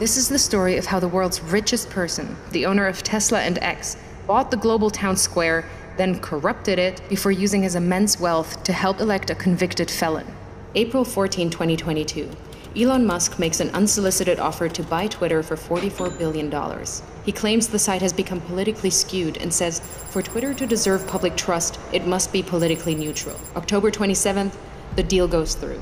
This is the story of how the world's richest person, the owner of Tesla and X, bought the global town square, then corrupted it before using his immense wealth to help elect a convicted felon. April 14, 2022. Elon Musk makes an unsolicited offer to buy Twitter for $44 billion. He claims the site has become politically skewed and says, for Twitter to deserve public trust, it must be politically neutral. October 27th, the deal goes through.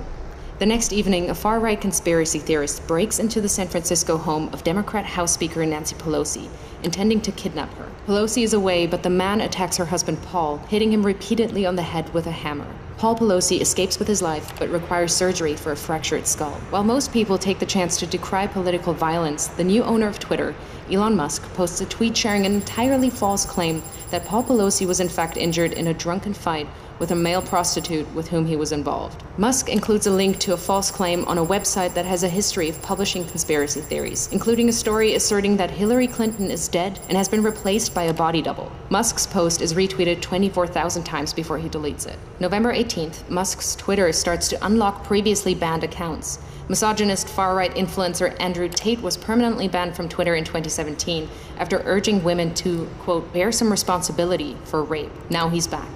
The next evening, a far-right conspiracy theorist breaks into the San Francisco home of Democrat House Speaker Nancy Pelosi, intending to kidnap her. Pelosi is away, but the man attacks her husband Paul, hitting him repeatedly on the head with a hammer. Paul Pelosi escapes with his life, but requires surgery for a fractured skull. While most people take the chance to decry political violence, the new owner of Twitter, Elon Musk, posts a tweet sharing an entirely false claim that Paul Pelosi was in fact injured in a drunken fight with a male prostitute with whom he was involved. Musk includes a link to a false claim on a website that has a history of publishing conspiracy theories, including a story asserting that Hillary Clinton is dead and has been replaced by a body double. Musk's post is retweeted 24,000 times before he deletes it. November 18th, Musk's Twitter starts to unlock previously banned accounts. Misogynist far-right influencer Andrew Tate was permanently banned from Twitter in 2017 after urging women to, quote, bear some responsibility for rape. Now he's back.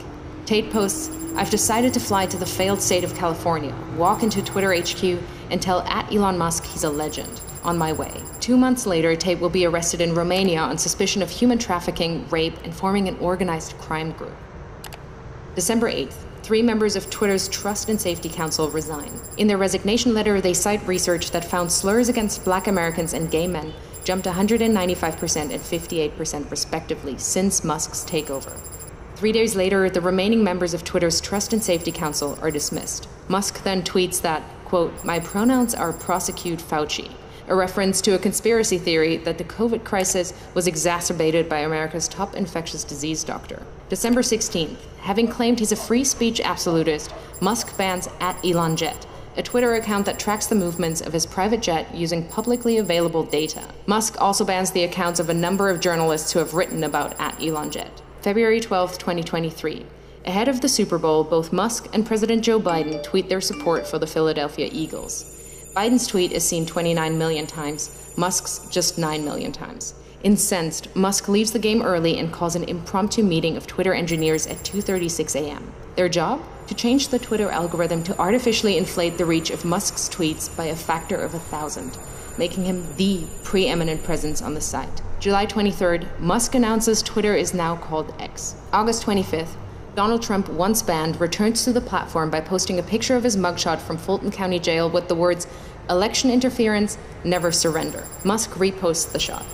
Tate posts, I've decided to fly to the failed state of California, walk into Twitter HQ, and tell @Elon Musk he's a legend. On my way. 2 months later, Tate will be arrested in Romania on suspicion of human trafficking, rape, and forming an organized crime group. December 8th. 3 members of Twitter's Trust and Safety Council resign. In their resignation letter, they cite research that found slurs against Black Americans and gay men jumped 195% and 58% respectively since Musk's takeover. 3 days later, the remaining members of Twitter's Trust and Safety Council are dismissed. Musk then tweets that, quote, my pronouns are prosecute Fauci, a reference to a conspiracy theory that the COVID crisis was exacerbated by America's top infectious disease doctor. December 16th, having claimed he's a free speech absolutist, Musk bans @ElonJet, a Twitter account that tracks the movements of his private jet using publicly available data. Musk also bans the accounts of a number of journalists who have written about @ElonJet. February 12, 2023. Ahead of the Super Bowl, both Musk and President Joe Biden tweet their support for the Philadelphia Eagles. Biden's tweet is seen 29 million times, Musk's just 9 million times. Incensed, Musk leaves the game early and calls an impromptu meeting of Twitter engineers at 2:36 a.m. Their job? To change the Twitter algorithm to artificially inflate the reach of Musk's tweets by a factor of 1,000, making him the preeminent presence on the site. July 23rd, Musk announces Twitter is now called X. August 25th, Donald Trump, once banned, returns to the platform by posting a picture of his mugshot from Fulton County Jail with the words, election interference, never surrender. Musk reposts the shot.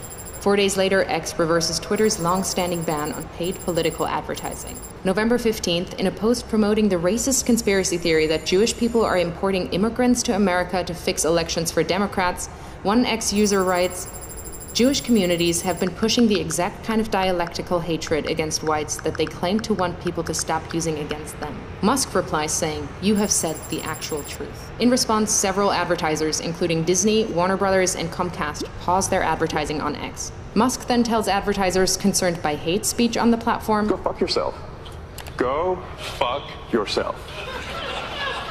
4 days later, X reverses Twitter's long-standing ban on paid political advertising. November 15th, in a post promoting the racist conspiracy theory that Jewish people are importing immigrants to America to fix elections for Democrats, one X user writes, Jewish communities have been pushing the exact kind of dialectical hatred against whites that they claim to want people to stop using against them. Musk replies saying, you have said the actual truth. In response, several advertisers, including Disney, Warner Brothers, and Comcast, pause their advertising on X. Musk then tells advertisers concerned by hate speech on the platform, go fuck yourself. Go fuck yourself.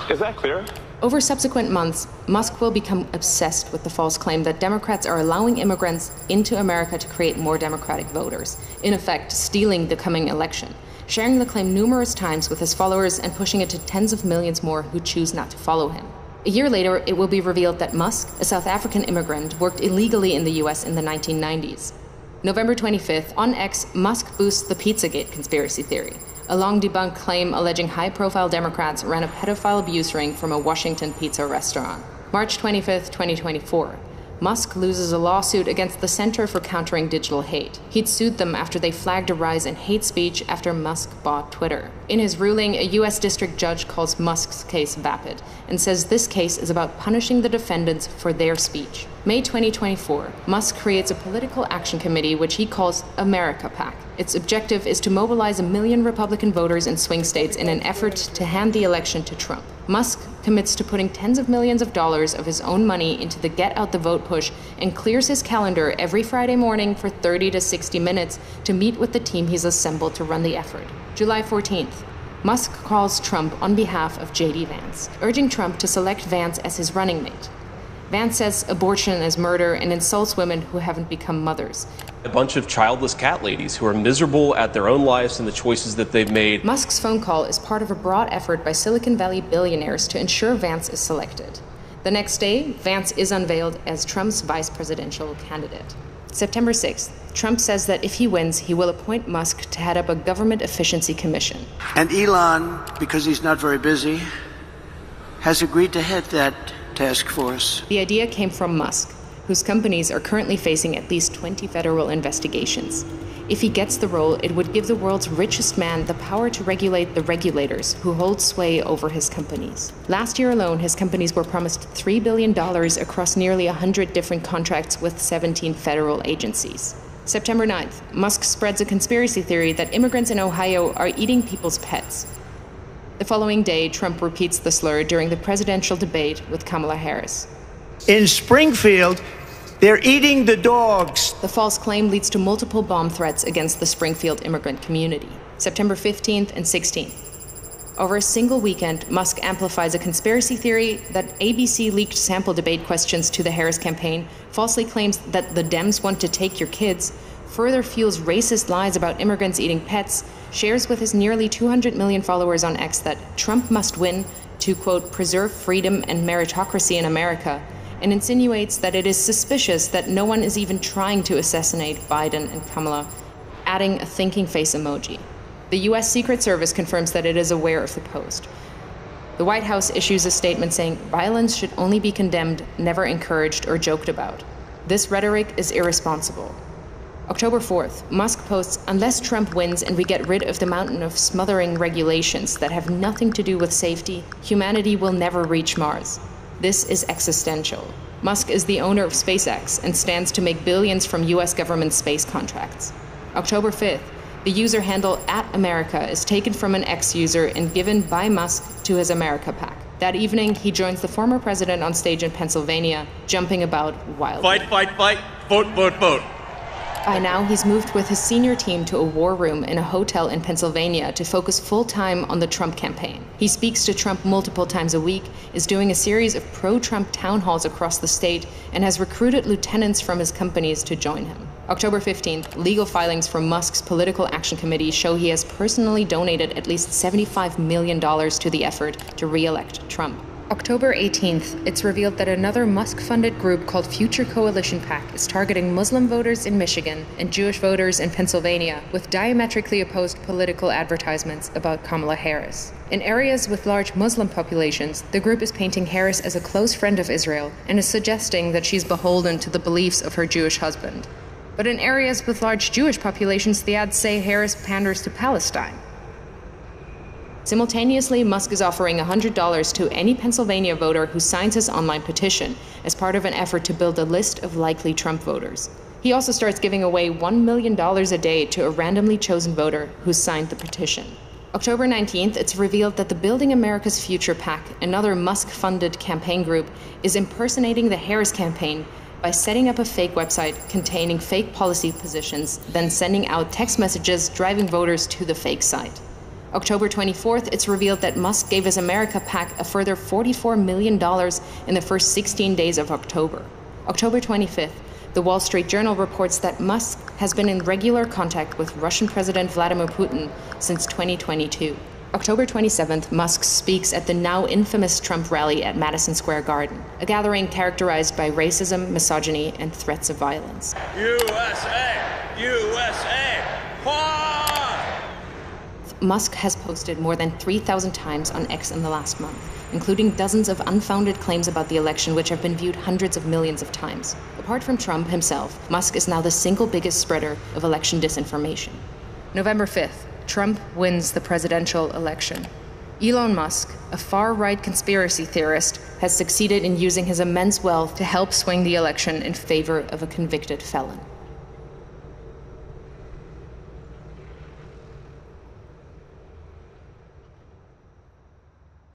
Is that clear? Over subsequent months, Musk will become obsessed with the false claim that Democrats are allowing immigrants into America to create more Democratic voters, in effect stealing the coming election, sharing the claim numerous times with his followers and pushing it to tens of millions more who choose not to follow him. A year later, it will be revealed that Musk, a South African immigrant, worked illegally in the US in the 1990s. November 25th, on X, Musk boosts the Pizzagate conspiracy theory, a long-debunked claim alleging high-profile Democrats ran a pedophile abuse ring from a Washington pizza restaurant. March 25th, 2024. Musk loses a lawsuit against the Center for Countering Digital Hate. He'd sued them after they flagged a rise in hate speech after Musk bought Twitter. In his ruling, a U.S. district judge calls Musk's case vapid and says this case is about punishing the defendants for their speech. May 2024, Musk creates a political action committee which he calls America PAC. Its objective is to mobilize 1 million Republican voters in swing states in an effort to hand the election to Trump. Musk commits to putting tens of millions of dollars of his own money into the Get Out the Vote push and clears his calendar every Friday morning for 30 to 60 minutes to meet with the team he's assembled to run the effort. July 14th. Musk calls Trump on behalf of J.D. Vance, urging Trump to select Vance as his running mate. Vance says abortion is murder and insults women who haven't become mothers. A bunch of childless cat ladies who are miserable at their own lives and the choices that they've made. Musk's phone call is part of a broad effort by Silicon Valley billionaires to ensure Vance is selected. The next day, Vance is unveiled as Trump's vice presidential candidate. September 6th, Trump says that if he wins, he will appoint Musk to head up a government efficiency commission. And Elon, because he's not very busy, has agreed to head that task force. The idea came from Musk, whose companies are currently facing at least 20 federal investigations. If he gets the role, it would give the world's richest man the power to regulate the regulators who hold sway over his companies. Last year alone, his companies were promised $3 billion across nearly 100 different contracts with 17 federal agencies. September 9th, Musk spreads a conspiracy theory that immigrants in Ohio are eating people's pets. The following day, Trump repeats the slur during the presidential debate with Kamala Harris. In Springfield, they're eating the dogs. The false claim leads to multiple bomb threats against the Springfield immigrant community. September 15th and 16th. Over a single weekend, Musk amplifies a conspiracy theory that ABC leaked sample debate questions to the Harris campaign, falsely claims that the Dems want to take your kids, further fuels racist lies about immigrants eating pets, shares with his nearly 200 million followers on X that Trump must win to, quote, preserve freedom and meritocracy in America, and insinuates that it is suspicious that no one is even trying to assassinate Biden and Kamala, adding a thinking face emoji. The US Secret Service confirms that it is aware of the post. The White House issues a statement saying violence should only be condemned, never encouraged or joked about. This rhetoric is irresponsible. October 4th, Musk posts, unless Trump wins and we get rid of the mountain of smothering regulations that have nothing to do with safety, humanity will never reach Mars. This is existential. Musk is the owner of SpaceX and stands to make billions from US government space contracts. October 5th, the user handle @America is taken from an X user and given by Musk to his America PAC. That evening, he joins the former president on stage in Pennsylvania, jumping about wildly. Fight, fight, fight, vote, vote, vote. By now, he's moved with his senior team to a war room in a hotel in Pennsylvania to focus full-time on the Trump campaign. He speaks to Trump multiple times a week, is doing a series of pro-Trump town halls across the state, and has recruited lieutenants from his companies to join him. October 15th, legal filings from Musk's Political Action Committee show he has personally donated at least $75 million to the effort to re-elect Trump. October 18th, it's revealed that another Musk-funded group called Future Coalition PAC is targeting Muslim voters in Michigan and Jewish voters in Pennsylvania with diametrically opposed political advertisements about Kamala Harris. In areas with large Muslim populations, the group is painting Harris as a close friend of Israel and is suggesting that she's beholden to the beliefs of her Jewish husband. But in areas with large Jewish populations, the ads say Harris panders to Palestine. Simultaneously, Musk is offering $100 to any Pennsylvania voter who signs his online petition as part of an effort to build a list of likely Trump voters. He also starts giving away $1 million a day to a randomly chosen voter who signed the petition. October 19th, it's revealed that the Building America's Future PAC, another Musk-funded campaign group, is impersonating the Harris campaign by setting up a fake website containing fake policy positions, then sending out text messages driving voters to the fake site. October 24th, it's revealed that Musk gave his America PAC a further $44 million in the first 16 days of October. October 25th, the Wall Street Journal reports that Musk has been in regular contact with Russian President Vladimir Putin since 2022. October 27th, Musk speaks at the now infamous Trump rally at Madison Square Garden, a gathering characterized by racism, misogyny, and threats of violence. USA! USA! Musk has posted more than 3,000 times on X in the last month, including dozens of unfounded claims about the election which have been viewed hundreds of millions of times. Apart from Trump himself, Musk is now the single biggest spreader of election disinformation. November 5th, Trump wins the presidential election. Elon Musk, a far-right conspiracy theorist, has succeeded in using his immense wealth to help swing the election in favor of a convicted felon.